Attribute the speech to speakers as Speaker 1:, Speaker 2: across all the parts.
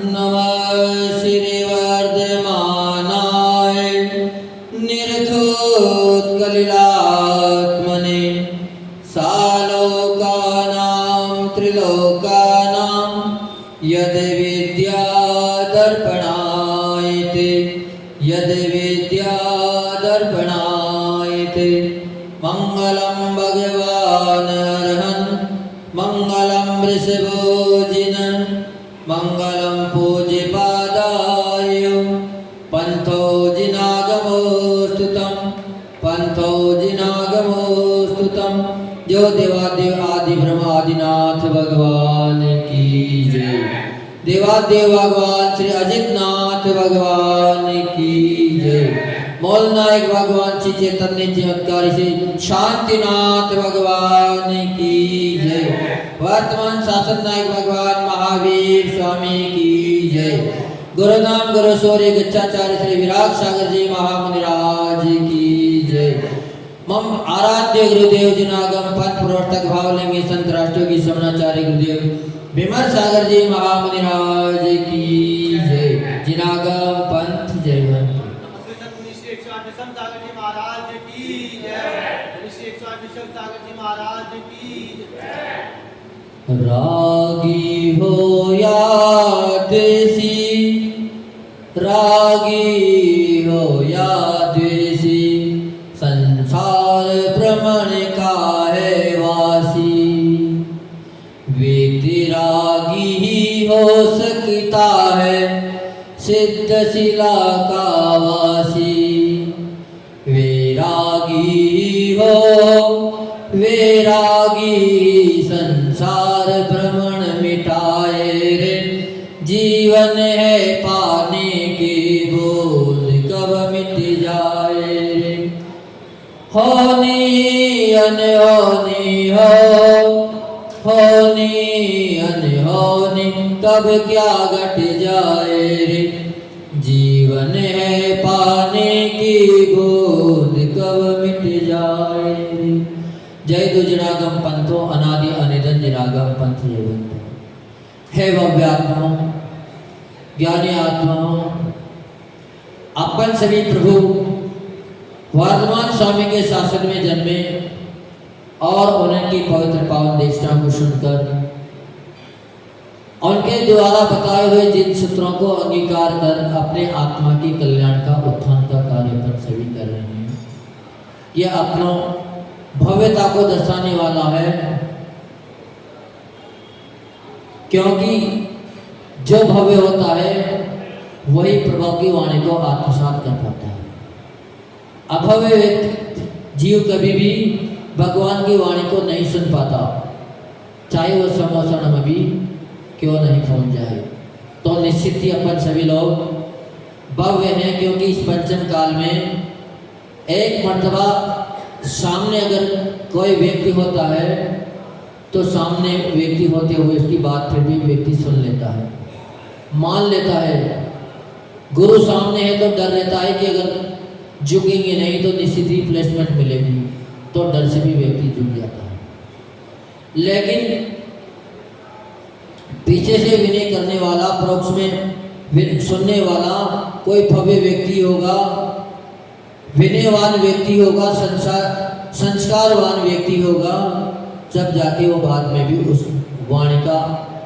Speaker 1: नमः श्री वर्धमानाय निर्धूतकलिलात्मने सालोकानां त्रिलोकानां यद् विद्यादर्पणायते मंगलं भगवान् अर्हन् मंगलं वृषभोजिन् मंगलं पूज्यपादाय पंथोजिनागमोस्तुतं जो देवादेव आदि ब्रह्मादिनाथ भगवान की जय। देवादेव भगवान श्री अजितनाथ भगवान की जय। मौल नायक भगवान श्री चैतन्य चमत्कारी से शांतिनाथ भगवान की जय। वर्तमान शासन नायक भगवान महावीर स्वामी की जय। गुरुनाम गुरु शौर्य गच्छाचार्य श्री विराग सागर जी महामुनिराज की जय। मम आराध्य गुरुदेव जिनागम पथ प्रवर्तक भावलिंगी संत राष्ट्रों की समनाचार्य गुरुदेव विमल सागर जी महामुनिराज की जय। जिनागम पंथ जय। रागी हो या देसी, रागी हो या द्वेषी, संसार भ्रमण का है वासी। व्यक्ति रागी ही हो सकता है सिद्ध शिला का वासी। वैरागी हो वैरागी संसार भ्रमण मिटाए रे। जीवन है पाने की बूंद कब मिट जाए रे। होनी अनहोनी हो, होनी अनहोनी कब क्या घट जाए रे। जीवन है पाने की बूंद कब मिट जाए रे। जय दो जिनागम पंथो अनादि अनिधन जिनागम पंथ जय बंधु। हे भव्य आत्माओं, ज्ञानी आत्माओं, अपन सभी प्रभु वर्धमान स्वामी के शासन में जन्मे और उनकी पवित्र पावन देशना को सुनकर उनके द्वारा बताए हुए जिन सूत्रों को अंगीकार कर अपने आत्मा की कल्याण का उत्थान का कार्य अपन सभी कर रहे हैं। यह अपनों भव्यता को दर्शाने वाला है, क्योंकि जो भव्य होता है वही प्रभु की वाणी को आत्मसात कर पाता है। अभव्य व्यक्ति जीव कभी भी भगवान की वाणी को नहीं सुन पाता, चाहे वो समोसण में भी क्यों नहीं पहुंच जाए। तो निश्चित ही अपन सभी लोग भव्य हैं, क्योंकि इस पंचम काल में एक मर्तबा सामने अगर कोई व्यक्ति होता है तो सामने व्यक्ति होते हुए उसकी बात फिर भी व्यक्ति सुन लेता है, मान लेता है। गुरु सामने है तो डर रहता है कि अगर झुकेंगे नहीं तो निश्चित ही प्लेसमेंट मिलेगी, तो डर से भी व्यक्ति झुक जाता है। लेकिन पीछे से विनय करने वाला, परोक्ष में सुनने वाला कोई भव्य व्यक्ति होगा, विनयवान व्यक्ति होगा, संस्कारवान व्यक्ति होगा, जब जाके वो बाद में भी उस वाणी का,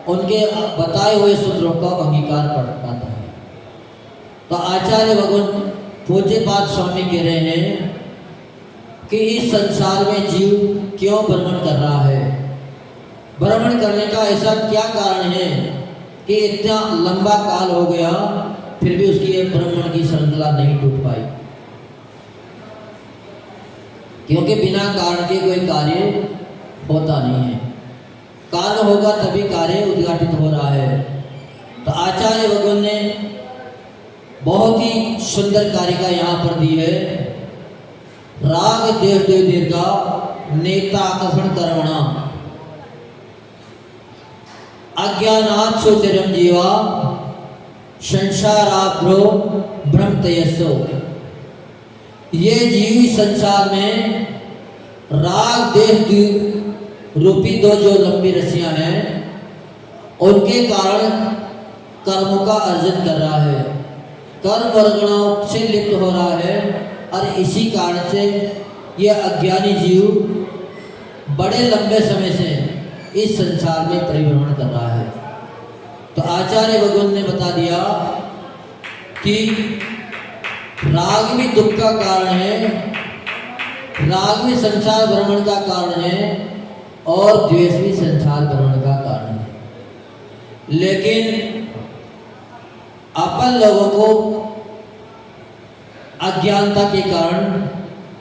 Speaker 1: उनके बताए हुए सूत्रों का अंगीकार कर पाता है। तो आचार्य भगवान पूज्यपाद स्वामी कह रहे हैं कि इस संसार में जीव क्यों भ्रमण कर रहा है। भ्रमण करने का ऐसा क्या कारण है कि इतना लंबा काल हो गया फिर भी उसकी एक भ्रमण की श्रृंखला नहीं टूट पाई। क्योंकि बिना कारण के कोई कार्य होता नहीं है, कारण होगा तभी कार्य उद्घाटित हो रहा है। तो आचार्य भगवान ने बहुत ही सुंदर कारिका यहाँ पर दी है। राग देव देव दीर्घा नेता आकर्षण कर्मणा अज्ञानात् सोचरम जीवा संसाराभ्रो भ्रमतयसो। ये जीव संसार में राग देश रूपी दो जो लंबी रस्सियां हैं उनके कारण कर्मों का अर्जन कर रहा है, कर्म वर्गणाओं से लिप्त हो रहा है और इसी कारण से यह अज्ञानी जीव बड़े लंबे समय से इस संसार में परिभ्रमण कर रहा है। तो आचार्य भगवान ने बता दिया कि राग भी दुख का कारण है, राग भी संसार भ्रमण का कारण है और द्वेष भी संसार भ्रमण का कारण है। लेकिन अपन लोगों को अज्ञानता के कारण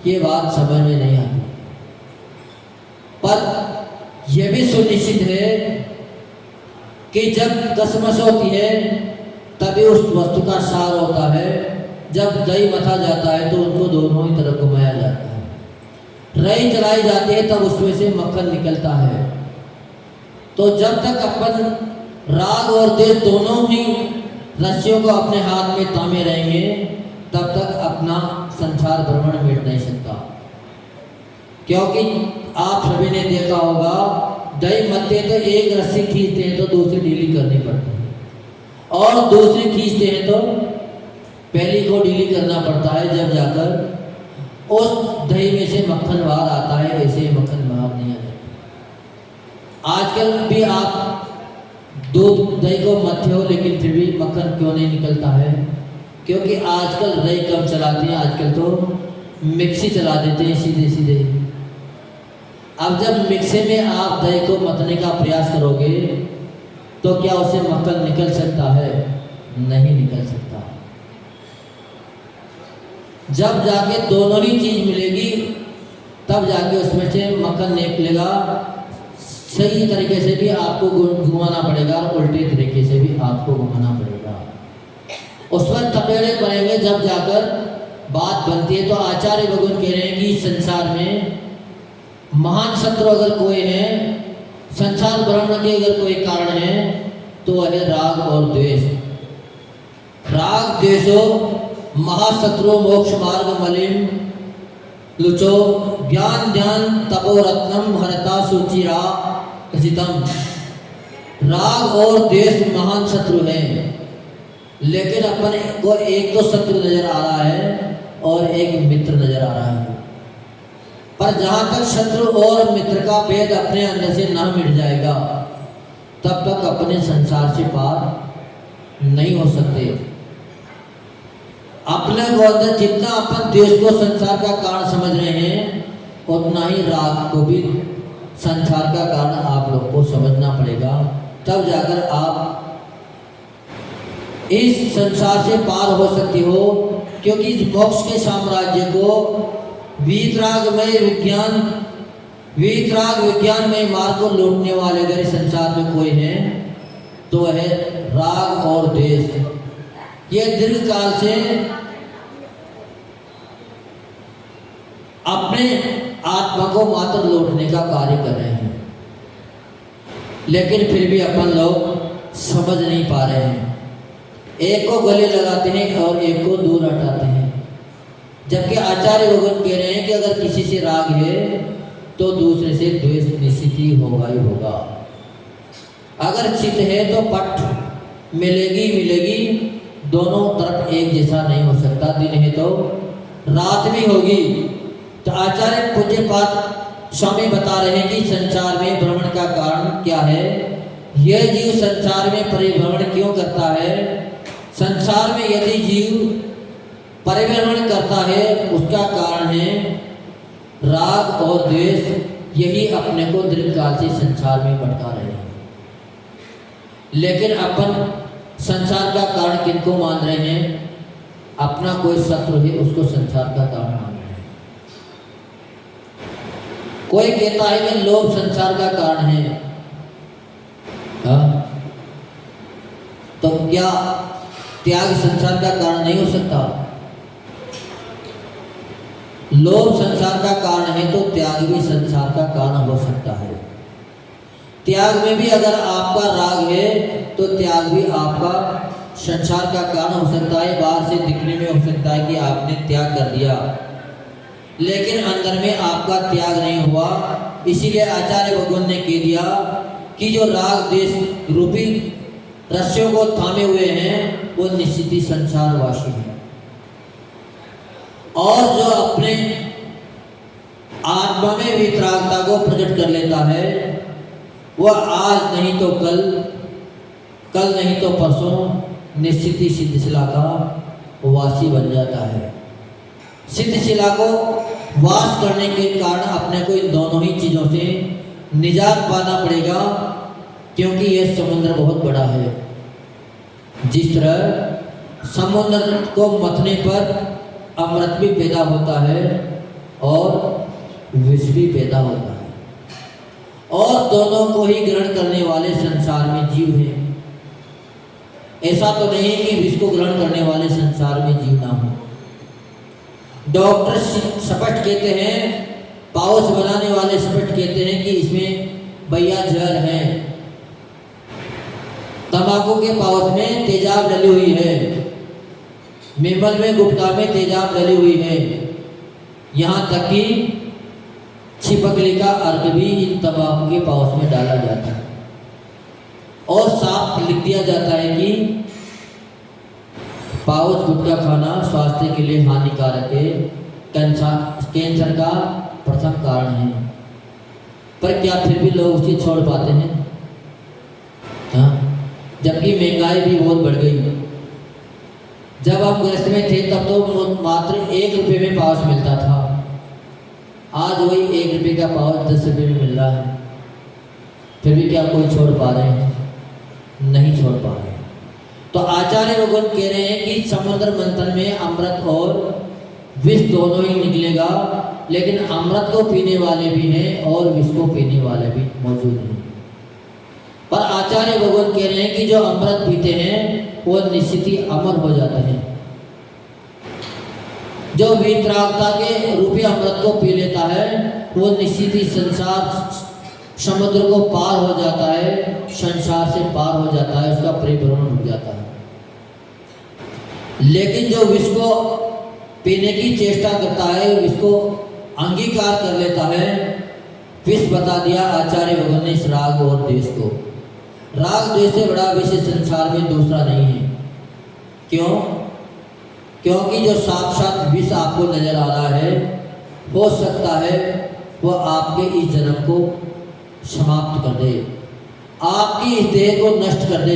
Speaker 1: ये बात समझ में नहीं आती, पर यह भी सुनिश्चित है कि जब कसमस होती है तभी उस वस्तु का सार होता है, जब दही मथा जाता है तो उनको दोनों ही तरफ घुमाया जाता है, रई चलाई जाती है तब उसमें से मक्खन निकलता है। तो जब तक अपन राग और देश दोनों ही रस्सियों को अपने हाथ में थामे रहेंगे तब तक अपना संसार भ्रमण मिट नहीं सकता। क्योंकि आप सभी ने देखा होगा दही मथते तो एक रस्सी खींचते हैं तो दूसरी ढीली करनी पड़ती है, और दूसरी खींचते हैं तो पहली को ढीली करना पड़ता है, जब जाकर उस दही में से मक्खन बाहर आता है। ऐसे मक्खन बाहर नहीं आता। आजकल भी आप दूध दही को मथते हो लेकिन फिर भी मक्खन क्यों नहीं निकलता है? क्योंकि आजकल दही कम चलाते हैं, आजकल तो मिक्सी चला देते हैं सीधे सीधे। अब जब मिक्सी में आप दही को मथने का प्रयास करोगे तो क्या उससे मक्खन निकल सकता है? नहीं निकल सकता। जब जाके दोनों ही चीज मिलेगी तब जाके उसमें से मक्खन निकलेगा। सही तरीके से भी आपको घुमाना पड़ेगा और उल्टे तरीके से भी आपको घुमाना पड़ेगा। उस पर तपेड़े पड़ेंगे जब जाकर बात बनती है। तो आचार्य भगवान कह रहे हैं कि संसार में महान शत्रु अगर कोई है, संसार भ्रमण के अगर कोई कारण है तो वह है राग और द्वेष। राग द्वेषो महाशत्रु मोक्ष मार्ग मलिम लुचो ज्ञान ध्यान तपो रत्नम हरता सुचिरा कसितम। राग और द्वेष महान शत्रु हैं, लेकिन अपन को एक तो शत्रु नजर आ रहा है और एक मित्र नजर आ रहा है। पर जहां तक शत्रु और मित्र का भेद अपने अंदर से ना मिट जाएगा तब तक अपने संसार से पार नहीं हो सकते। अपने को अंदर जितना अपन देश को संसार का कारण समझ रहे हैं उतना ही राग को भी संसार का कारण आप लोग को समझना पड़ेगा, तब जाकर आप इस संसार से पार हो सकती हो। क्योंकि इस मोक्ष के साम्राज्य को वीतरागमय विज्ञानमय मार्ग को लूटने वाले अगर इस संसार में कोई है तो वह है राग और द्वेष। ये दीर्घ काल से अपने आत्मा को मात्र लौटने का कार्य कर रहे हैं, लेकिन फिर भी अपन लोग समझ नहीं पा रहे हैं। एक को गले लगाते हैं और एक को दूर हटाते हैं। जबकि आचार्य भगवान कह रहे हैं कि अगर किसी से राग है तो दूसरे से द्वेष निश्चित ही होगा। अगर चित है तो पट मिलेगी, दोनों तरफ एक जैसा नहीं हो सकता। दिन है तो रात भी होगी। तो आचार्य पूज्यपाद स्वामी बता रहे हैं कि संसार में भ्रमण का कारण क्या है, यह जीव संसार में परिभ्रमण क्यों करता है। संसार में यदि जीव परिभ्रमण करता है उसका कारण है राग और द्वेष। यही अपने को दीर्घकाल से संसार में भटका रहे हैं। लेकिन अपन संसार का कारण किनको मान रहे हैं? अपना कोई शत्रु है उसको संसार का कारण मान रहे हैं। कोई कहता है कि लोभ संसार का कारण है, तो क्या त्याग संसार का कारण नहीं हो सकता? लोभ संसार का कारण है तो त्याग भी संसार का कारण हो सकता है। त्याग में भी अगर आपका राग है तो त्याग भी आपका संसार का कारण हो सकता है। बाहर से दिखने में हो सकता है कि आपने त्याग कर दिया, लेकिन अंदर में आपका त्याग नहीं हुआ। इसीलिए आचार्य भगवान ने कह दिया कि जो राग द्वेष रूपी रस्सियों को थामे हुए हैं वो निश्चित ही संसारवासी है। और जो अपने आत्मा में वितरागता को प्रकट कर लेता है वह आज नहीं तो कल, कल नहीं तो परसों निश्चित ही सिद्धशिला का वासी बन जाता है। सिद्धशिला को वास करने के कारण अपने को इन दोनों ही चीजों से निजात पाना पड़ेगा, क्योंकि यह समुद्र बहुत बड़ा है। जिस तरह समुद्र को मथने पर अमृत भी पैदा होता है और विष भी पैदा होता है, और दोनों को ही ग्रहण करने वाले संसार में जीव हैं। ऐसा तो नहीं कि विष को ग्रहण करने वाले संसार में जीव ना हो। डॉक्टर सपट कहते हैं, पाउच बनाने वाले सपट कहते हैं कि इसमें भैया जहर है। तंबाकू के पाउच में तेजाब डली हुई है, मेमल में गुटखा में तेजाब डली हुई है। यहाँ तक कि छिपकली का अर्क भी इन तंबाकू के पाउच में डाला जाता है और साफ लिख दिया जाता है कि पाउच गुटखा खाना स्वास्थ्य के लिए हानिकारक है, कैंसर का प्रथम कारण है। पर क्या फिर भी लोग उसे छोड़ पाते हैं? हाँ, जबकि महंगाई भी बहुत बढ़ गई। जब हम गृहस्थ में थे तब तो मात्र 1 रुपये में पाउच मिलता था। आज वही 1 रुपये का पाउच 10 रुपये में मिल रहा है। फिर भी क्या कोई छोड़ पा रहे हैं? नहीं छोड़ पा रहे। तो आचार्य भगवान कह रहे हैं कि समुद्र मंथन में अमृत और विष दोनों ही निकलेगा, लेकिन अमृत को पीने वाले भी हैं और विष को पीने वाले भी मौजूद हैं। पर आचार्य भगवान कह रहे हैं कि जो अमृत पीते हैं वो निश्चित ही अमर हो जाते हैं। जो वीतरागता के रूपी अमृत को पी लेता है वो निश्चित ही संसार समुद्र को पार हो जाता है, संसार से पार हो जाता है, उसका परिभ्रमण रुक जाता है। लेकिन जो विष को पीने की चेष्टा करता है, विष को अंगीकार कर लेता है, विष बता दिया आचार्य भगवान ने इस राग और द्वेष को। राग द्वेष से बड़ा विषय संसार में दूसरा नहीं है। क्यों? क्योंकि जो साक्षात विष आपको नजर आ रहा है, हो सकता है वो आपके इस जन्म को समाप्त कर दे, आपकी इस देह को नष्ट कर दे,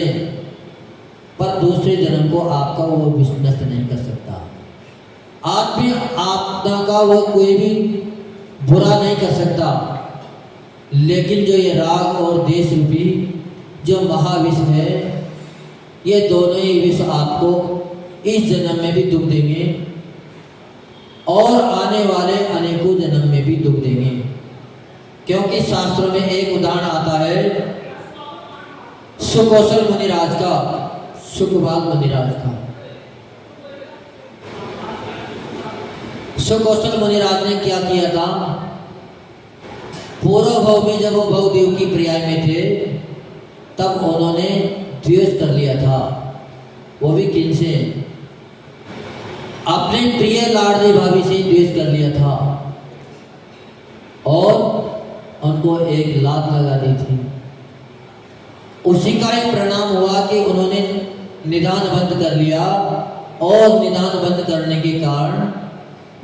Speaker 1: पर दूसरे जन्म को आपका वो विष नष्ट नहीं कर सकता। आपदा का वो कोई भी बुरा नहीं कर सकता। लेकिन जो ये राग और द्वेष रूपी जो महाविष है, ये दोनों ही विष आपको इस जन्म में भी दुख देंगे और आने वाले अनेकों जन्म में भी दुख देंगे। क्योंकि शास्त्रों में एक उदाहरण आता है सुकौशल मुनिराज का, सुखबाग मुनिराज का। सुकौशल मुनिराज ने क्या किया था? पूर्व भाव में जब वो भवदेव की पर्याय में थे तब उन्होंने द्वेष कर लिया था। वो भी किनसे? अपने प्रिय लाडली भाभी से द्वेष कर लिया था और उनको एक लात लगा दी थी। उसी का एक परिणाम हुआ कि उन्होंने निदान बंद कर लिया और निदान बंद करने के कारण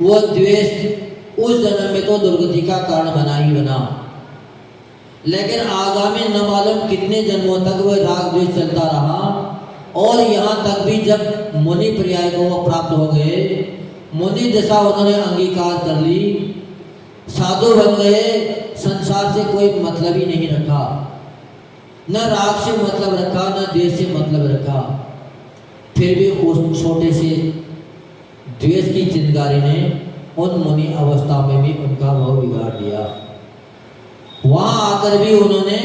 Speaker 1: वो द्वेष उस जन्म में तो दुर्गति का कारण बना ही बना, लेकिन आगामी न मालूम कितने जन्मों तक वह राग द्वेष चलता रहा। और यहाँ तक भी जब मुनि पर्याय को वो प्राप्त हो गए, मुनि दशा उन्होंने अंगीकार कर ली, साधु बन गए, संसार से कोई मतलब ही नहीं रखा, न राग से मतलब रखा, न द्वेष से मतलब रखा। फिर भी उस छोटे से द्वेष की चिंगारी ने उन मुनि अवस्था में भी उनका भाव बिगाड़ दिया। वहां आकर भी उन्होंने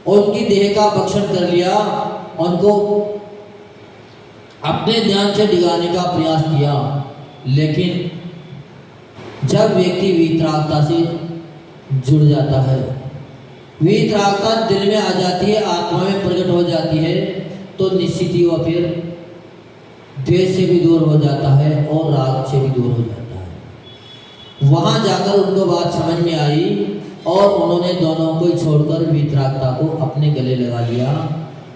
Speaker 1: उनकी देह का भक्षण कर लिया, उनको अपने ध्यान से डिगाने का प्रयास किया। लेकिन जब व्यक्ति वीतरागता से जुड़ जाता है, वीतरागता दिल में आ जाती है, आत्मा में प्रकट हो जाती है, तो निश्चित ही वह फिर द्वेष से भी दूर हो जाता है और राग से भी दूर हो जाता है। वहां जाकर उनको बात समझ में आई और उन्होंने दोनों को ही छोड़कर वीतरागता को अपने गले लगा लिया।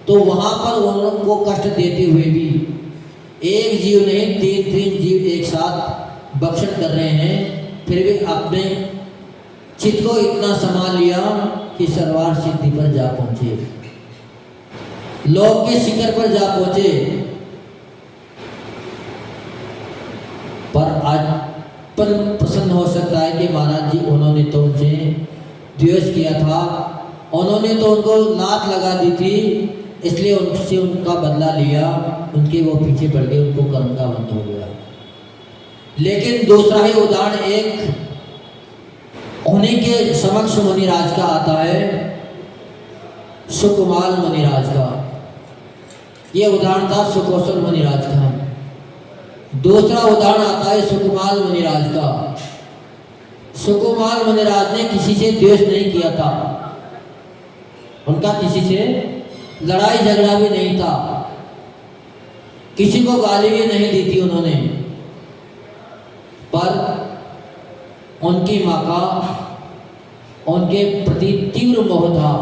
Speaker 1: तो वहां पर उनको कष्ट देते हुए भी एक जीव नहीं, तीन तीन जीव एक साथ भक्षण कर रहे हैं, फिर भी अपने चित्त को इतना संभाल लिया कि सर्वार्थ सिद्धि पर जा पहुंचे, लोक के शिखर पर जा पहुंचे। पर आज पर प्रसन्न हो सकता है कि महाराज जी उन्होंने तो उनसे द्वेष किया था, उन्होंने तो उनको लात लगा दी थी, इसलिए उनसे उनका बदला लिया, उनके वो पीछे पड़ गए, उनको कर्म का बंध हो गया। लेकिन दूसरा ही उदाहरण एक उन्हीं के समक्ष मुनिराज का आता है, सुकुमाल मुनिराज का। ये उदाहरण था सुकौशल मुनिराज का। दूसरा उदाहरण आता है सुकुमाल मुनिराज का। सुकुमाल मुनिराज ने किसी से द्वेष नहीं किया था, उनका किसी से लड़ाई झगड़ा भी नहीं था, किसी को गाली भी नहीं दी थी उन्होंने। पर उनकी माँ का उनके प्रति तीव्र मोह था,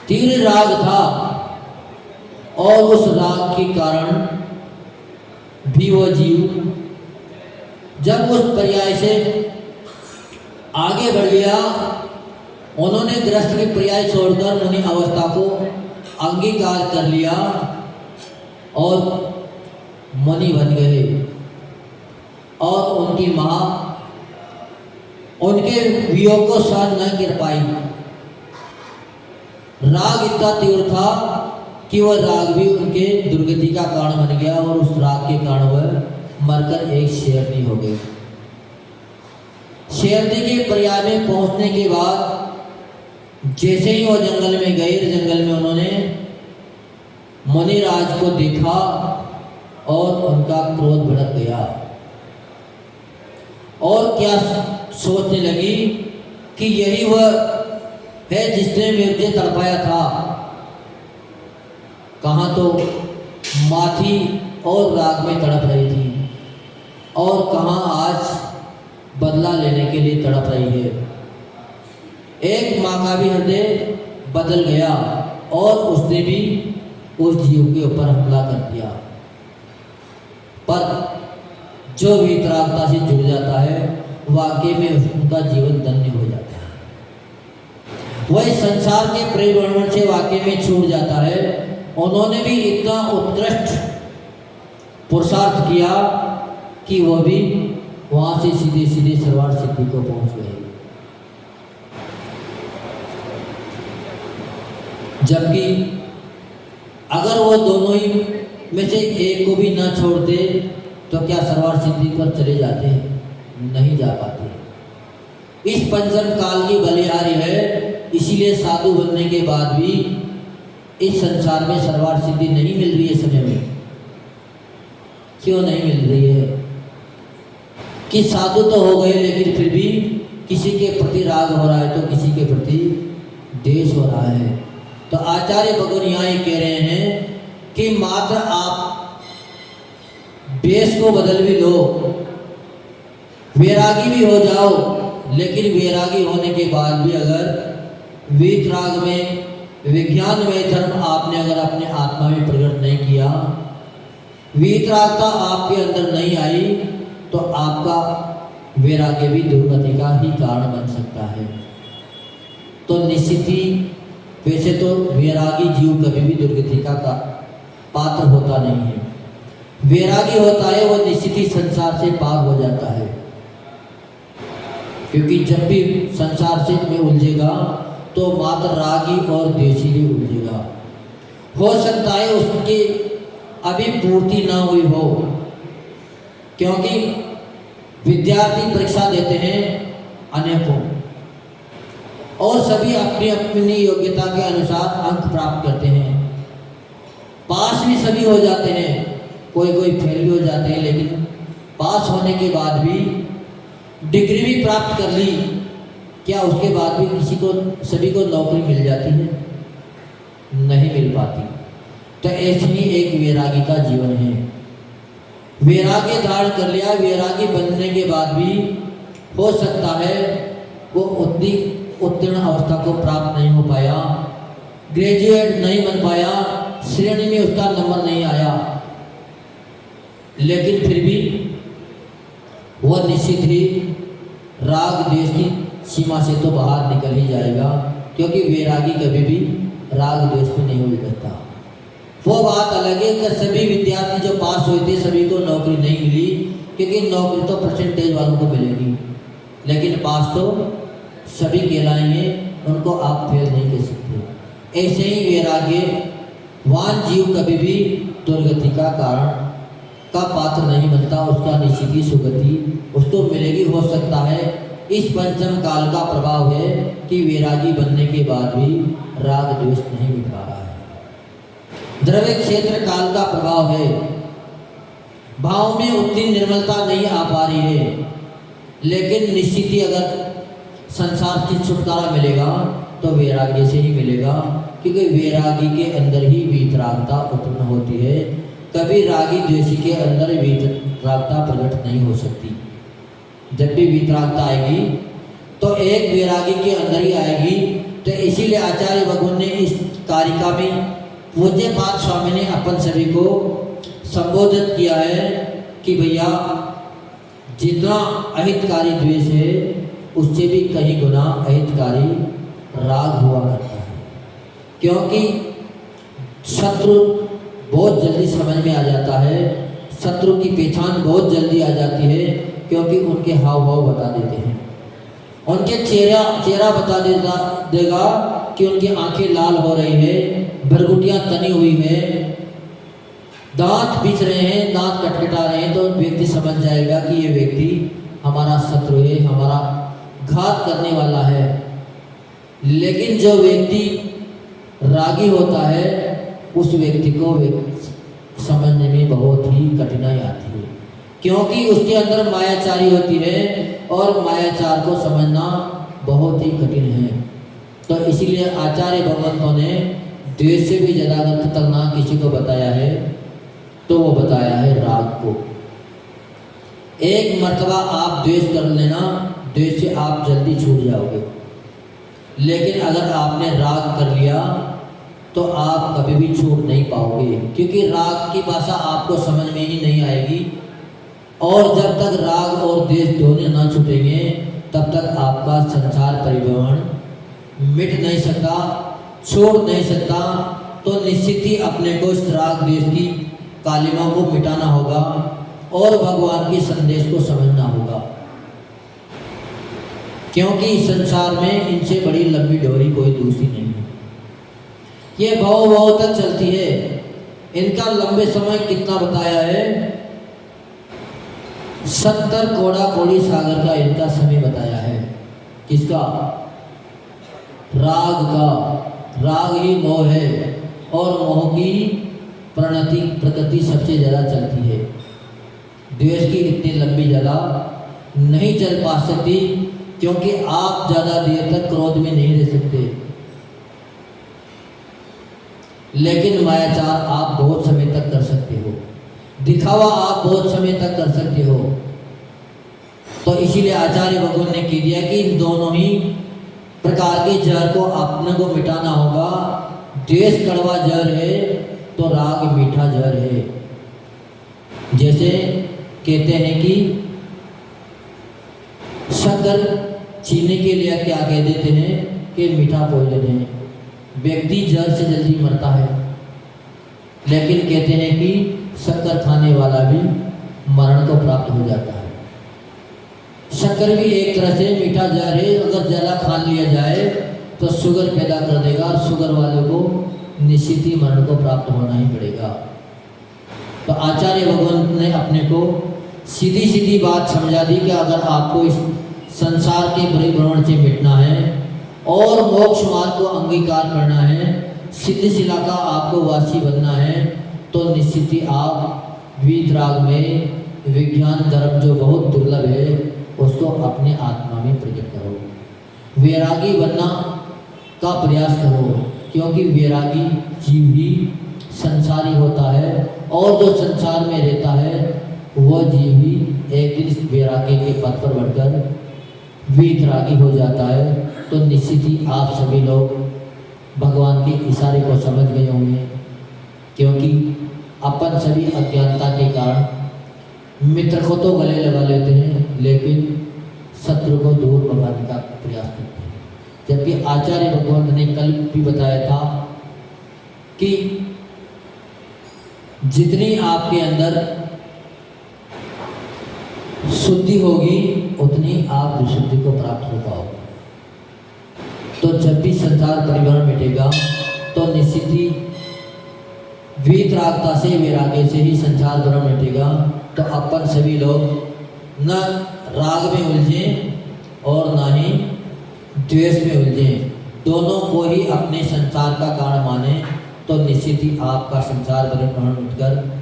Speaker 1: तीव्र राग था, और उस राग के कारण भी वो जीव जब उस पर्याय से आगे बढ़ गया, उन्होंने गृहस्थ की पर्याय छोड़कर मुनि अवस्था को अंगीकार कर लिया और मुनि बन गए। और उनकी माँ उनके वियोग को सहन न कर पाई। राग इतना तीव्र था कि वह राग भी उनके दुर्गति का कारण बन गया, और उस राग के कारण वह मरकर एक शेरनी हो गई। शेरनी के पर्याय में पहुंचने के बाद जैसे ही वो जंगल में गए, जंगल में उन्होंने मुनिराज को देखा और उनका क्रोध भड़क गया, और क्या सोचने लगी कि यही वह है जिसने मुझे तड़पाया था। कहाँ तो माथी और राग में तड़प रही थी, और कहाँ आज बदला लेने के लिए तड़प रही है। एक माँ का भी हृदय बदल गया और उसने भी उस जीव के ऊपर हमला कर दिया। पर जो वीतरागता से जुड़ जाता है, वाकई में उनका जीवन धन्य हो जाता है। वह संसार के परिभ्रमण से वाकई में छूट जाता है। उन्होंने भी इतना उत्कृष्ट पुरुषार्थ किया कि वह भी वहां से सीधे सीधे सर्वार्थ सिद्धि को पहुंच गए। जबकि अगर वो दोनों ही में से एक को भी ना छोड़ते तो क्या सर्वार्थ सिद्धि पर चले जाते? नहीं जा पाते। इस पंचम काल की बलिहारी है, इसीलिए साधु बनने के बाद भी इस संसार में सर्वार्थ सिद्धि नहीं मिल रही है समय में। क्यों नहीं मिल रही है? कि साधु तो हो गए, लेकिन फिर भी किसी के प्रति राग हो रहा है तो किसी के प्रति द्वेष हो रहा है। तो आचार्य भगवान यहाँ ये कह रहे हैं कि मात्र आप वेश को बदल भी लो, वैरागी भी हो जाओ, लेकिन वैरागी होने के बाद भी अगर वीतराग में, विज्ञान में धर्म आपने अगर अपने आत्मा में प्रकट नहीं किया, वीतरागता आपके अंदर नहीं आई, तो आपका वैराग्य भी दुर्गति का ही कारण बन सकता है। तो निश्चित ही वैसे तो वैरागी जीव कभी भी दुर्गति का पात्र होता नहीं है। वैरागी होता है वो निश्चित ही संसार से पार हो जाता है, क्योंकि जब भी संसार से में उलझेगा तो मात्र रागी और द्वेषी ही उलझेगा। हो सकता है उसकी अभी पूर्ति ना हुई हो, क्योंकि विद्यार्थी परीक्षा देते हैं अनेकों, और सभी अपनी अपनी योग्यता के अनुसार अंक प्राप्त करते हैं। पास भी सभी हो जाते हैं, कोई कोई फेल भी हो जाते हैं, लेकिन पास होने के बाद भी डिग्री भी प्राप्त कर ली, क्या उसके बाद भी किसी को, सभी को नौकरी मिल जाती है? नहीं मिल पाती। तो ऐसे ही एक वैरागी का जीवन है। वैराग्य धारण कर लिया, वैरागी बनने के बाद भी हो सकता है वो उतनी उत्तीर्ण अवस्था को प्राप्त नहीं हो पाया, ग्रेजुएट नहीं बन पाया, श्रेणी में उसका नंबर नहीं आया, लेकिन फिर भी वह निश्चित ही राग द्वेष की सीमा से तो बाहर निकल ही जाएगा, क्योंकि वैरागी कभी भी राग द्वेष में नहीं उलझता। वो बात अलग है कि सभी विद्यार्थी जो पास हुए थे सभी को नौकरी नहीं मिली, क्योंकि नौकरी तो परसेंटेज वालों को मिलेगी, लेकिन पास तो सभी कहलाएंगे, उनको आप फेल नहीं कह सकते। ऐसे ही वैराग्यवान जीव कभी भी दुर्गति का कारण का पात्र नहीं बनता, उसका निश्चित ही सुगति उसको मिलेगी। हो सकता है इस पंचम काल का प्रभाव है कि वैरागी बनने के बाद भी राग द्वेष नहीं मिट पा रहा है। द्रव्य क्षेत्र काल का प्रभाव है, भाव में उतनी निर्मलता नहीं आ पा रही है, लेकिन निश्चित ही अगर संसार से छुटकारा मिलेगा तो वैराग्य से ही मिलेगा, क्योंकि वैरागी के अंदर ही वीतरागता उत्पन्न होती है। कभी रागी द्वेषी के अंदर वीतरागता प्रकट नहीं हो सकती। जब भी वीतरागता आएगी तो एक वैरागी के अंदर ही आएगी। तो इसीलिए आचार्य भगवान ने इस कारिका में पूज्यपाद स्वामी ने अपन सभी को संबोधित किया है कि भैया जितना अहितकारी द्वेष है उससे भी कहीं गुना अहितकारी राग हुआ करता है, क्योंकि शत्रु बहुत जल्दी समझ में आ जाता है, शत्रु की पहचान बहुत जल्दी आ जाती है, क्योंकि उनके हाव भाव बता देते हैं, उनके चेहरा बता देगा कि उनकी आंखें लाल हो रही है, भरगुटियाँ तनी हुई है, दांत बिछ रहे हैं, दांत कटकटा रहे हैं, तो व्यक्ति समझ जाएगा कि ये व्यक्ति हमारा शत्रु है, हमारा घात करने वाला है। लेकिन जो व्यक्ति रागी होता है उस व्यक्ति को समझने में बहुत ही कठिनाई आती है, क्योंकि उसके अंदर मायाचारी होती है और मायाचार को समझना बहुत ही कठिन है। तो इसीलिए आचार्य भगवंतों ने द्वेष से भी ज़्यादा अगर खतरनाक किसी को बताया है तो वो बताया है राग को। एक मर्तबा आप द्वेष कर लेना, द्वेष से आप जल्दी छूट जाओगे, लेकिन अगर आपने राग कर लिया तो आप कभी भी छूट नहीं पाओगे, क्योंकि राग की भाषा आपको समझ में ही नहीं आएगी। और जब तक राग और द्वेष दोनों ना छूटेंगे तब तक आपका संसार परिभ्रमण मिट नहीं सकता, छोड़ नहीं सकता। तो निश्चित ही अपने को इस राग द्वेष की कालिमा को मिटाना होगा और भगवान के संदेश को समझना होगा, क्योंकि संसार में इनसे बड़ी लंबी डोरी कोई दूसरी नहीं है। ये भाव तक चलती है। इनका लंबे समय कितना बताया है? 70 कोड़ा कोड़ी सागर का इनका समय बताया है। किसका? राग का। राग ही मोह है और मोह की प्रकृति सबसे ज़्यादा चलती है। द्वेष की इतनी लंबी ज़्यादा नहीं चल पा सकती, क्योंकि आप ज़्यादा देर तक क्रोध में नहीं रह सकते, लेकिन मायाचार आप बहुत समय तक कर सकते हो, दिखावा आप बहुत समय तक कर सकते हो। तो इसीलिए आचार्य भगवान ने कह दिया कि इन दोनों ही प्रकार के जहर को अपने को मिटाना होगा। द्वेष कड़वा जहर है तो राग मीठा जहर है। जैसे कहते हैं कि शक्कर चीनी के लिए क्या कह देते हैं कि मीठा भोजन है, व्यक्ति जहर से जल्दी मरता है, लेकिन कहते हैं कि शक्कर खाने वाला भी मरण को प्राप्त हो जाता है। शक्कर भी एक तरह से मीठा जहर है, अगर ज़्यादा खा लिया जाए तो शुगर पैदा कर देगा, और शुगर वाले को निश्चित ही मरण को प्राप्त होना ही पड़ेगा। तो आचार्य भगवान ने अपने को सीधी सीधी बात समझा दी कि अगर आपको इस संसार के परिभ्रमण से मिटना है और मोक्ष मार्ग को अंगीकार करना है, सिद्ध शिला का आपको वासी बनना है, तो निश्चित ही आप वीतराग में विज्ञान धर्म जो बहुत दुर्लभ है उसको अपने आत्मा में प्रकट करो, वैरागी बनना का प्रयास करो, क्योंकि वैरागी जीव ही संसारी होता है और जो संसार में रहता है वह जीव ही एक दिन इस वैराग्य के पथ पर बढ़कर वीतरागी हो जाता है। तो निश्चित ही आप सभी लोग भगवान के इशारे को समझ गए होंगे, क्योंकि अपन सभी अज्ञानता के कारण मित्र को तो गले लगा लेते हैं, लेकिन शत्रु को दूर भगाने का प्रयास करते हैं। जबकि आचार्य भगवंत ने कल भी बताया था कि जितनी आपके अंदर शुद्धि होगी उतनी आप विशुद्धि को प्राप्त हो पाओगे। तो जब भी संसार परिवार मिटेगा तो निश्चित ही वीतरागता से वैराग्य से ही संसार भ्रम मिटेगा। तो अपन सभी लोग न राग में उलझें और न ही द्वेष में उलझें, दोनों को ही अपने संसार का कारण माने। तो निश्चित ही आपका संसार भ्रम उठकर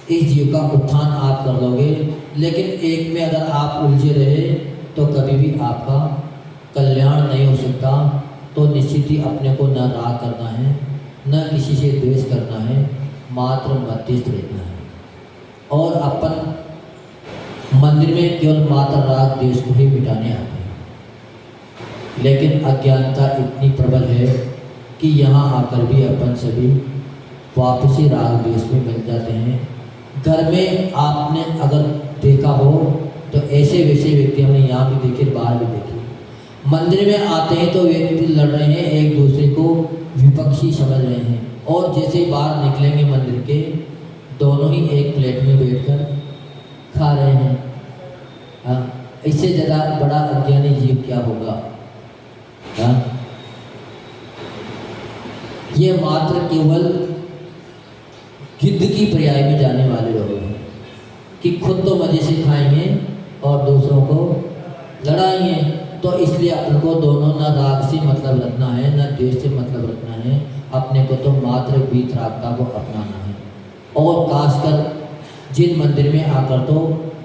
Speaker 1: इस जीव का उत्थान आप कर लोगे। लेकिन एक में अगर आप उलझे रहे तो कभी भी आपका कल्याण नहीं हो सकता। तो निश्चित ही अपने को न राग करना है, न किसी से द्वेष करना है, मात्र मध्यस्थ रहना है। और अपन मंदिर में केवल मात्र राग द्वेष को ही मिटाने आते हैं, लेकिन अज्ञानता इतनी प्रबल है कि यहाँ आकर भी अपन सभी वापस ही राग द्वेष में मिल जाते हैं। घर में आपने अगर देखा हो तो ऐसे वैसे व्यक्ति हमने यहाँ भी देखे, बाहर भी देखे। मंदिर में आते हैं तो व्यक्ति लड़ रहे हैं, एक दूसरे को विपक्षी समझ रहे हैं, और जैसे ही बाहर निकलेंगे मंदिर के, दोनों ही एक प्लेट में बैठकर खा रहे हैं। हाँ, इससे ज़्यादा बड़ा अज्ञानी जीव क्या होगा। हाँ, ये मात्र केवल गिद्ध की पर्याय में जाने वाले लोग हैं कि खुद तो मजे से खाएंगे और दूसरों को लड़ाएंगे। तो इसलिए अपन को दोनों न राग से मतलब रखना है, न द्वेष से मतलब रखना है। अपने को तो मात्र वीतरागता को अपनाना है, और खासकर जिन मंदिर में आकर तो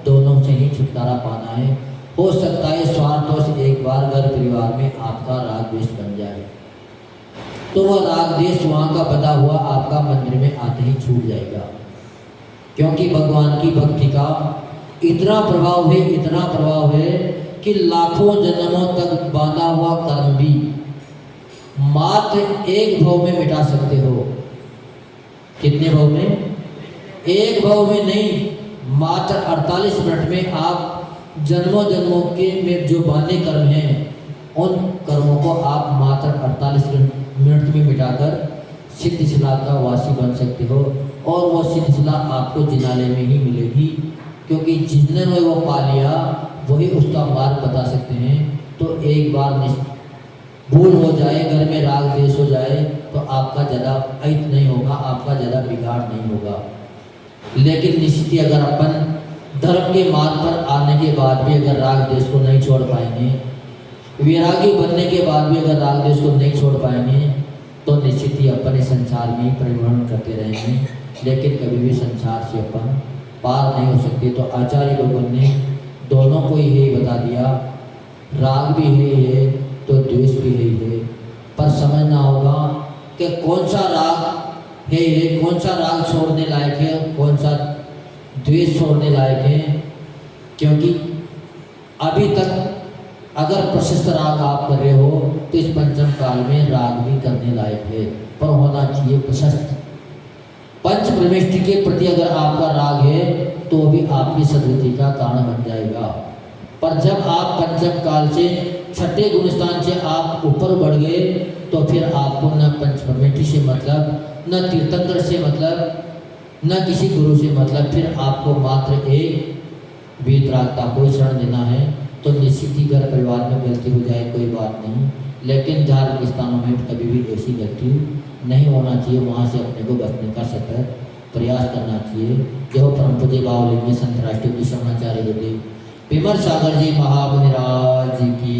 Speaker 1: दोनों से ही छुटकारा पाना है। हो सकता है स्वार्थों से एक बार घर परिवार में आपका राग द्वेष बन जाए, तो वह राग द्वेष वहाँ का बता हुआ आपका मंदिर में आते ही छूट जाएगा। क्योंकि भगवान की भक्ति का इतना प्रभाव है, इतना प्रभाव है कि लाखों जन्मों तक बांधा हुआ कर्म भी मात्र एक भाव में मिटा सकते हो। कितने भाव में? एक भाव में नहीं, मात्र 48 मिनट में आप जन्मों जन्मों के में जो बांधे कर्म हैं, उन कर्मों को आप मात्र 48 मिनट में मिटाकर सिद्धिशिला का वासी बन सकते हो। और वो सिद्धिशिला आपको जिनालय में ही मिलेगी, क्योंकि जिसने वो पा लिया वही उसका मार्ग बता सकते हैं। तो एक बार भूल हो जाए, घर में राग द्वेष हो जाए, तो आपका ज़्यादा अहित नहीं होगा, आपका ज़्यादा बिगाड़ नहीं होगा। लेकिन निश्चित ही अगर अपन धर्म के मार्ग पर आने के बाद भी अगर राग द्वेष को नहीं छोड़ पाएंगे, वैरागी बनने के बाद भी अगर राग द्वेष को नहीं छोड़ पाएंगे, तो निश्चित ही अपन इस संसार में ही परिभ्रमण करते रहेंगे, लेकिन कभी भी संसार से अपन पार नहीं हो सकते। तो आचार्य लोगों ने दोनों को यही बता दिया, राग भी है तो द्वेष भी है। पर समझना होगा कि कौन सा राग है, कौन सा राग छोड़ने लायक है, कौन सा द्वेष छोड़ने लायक है। क्योंकि अभी तक अगर प्रशस्त राग आप कर रहे हो तो इस पंचम काल में राग भी करने लायक है, पर होना चाहिए प्रशस्त। पंच प्रविष्टि के प्रति अगर आपका राग है तो भी आपकी सदगति का कारण बन जाएगा। पर जब आप पंचम काल से छठे गुणस्थान से आप ऊपर बढ़ गए, तो फिर आपको न पंच प्रविष्टि से मतलब, न तीर्थंकर से मतलब, न किसी गुरु से मतलब, फिर आपको मात्र एक वीतरागता को शरण देना है। तो निश्चित ही घर परिवार में गलती हो जाए कोई बात नहीं, लेकिन धार्मिक स्थानों में कभी भी ऐसी गलती नहीं होना चाहिए। वहाँ से अपने को बचने का सतत प्रयास करना चाहिए। जो परम पूज्य बावलिंग संत राष्ट्रीय कृष्णाचार्य गुरुदेव विमल सागर जी महामुनिराज की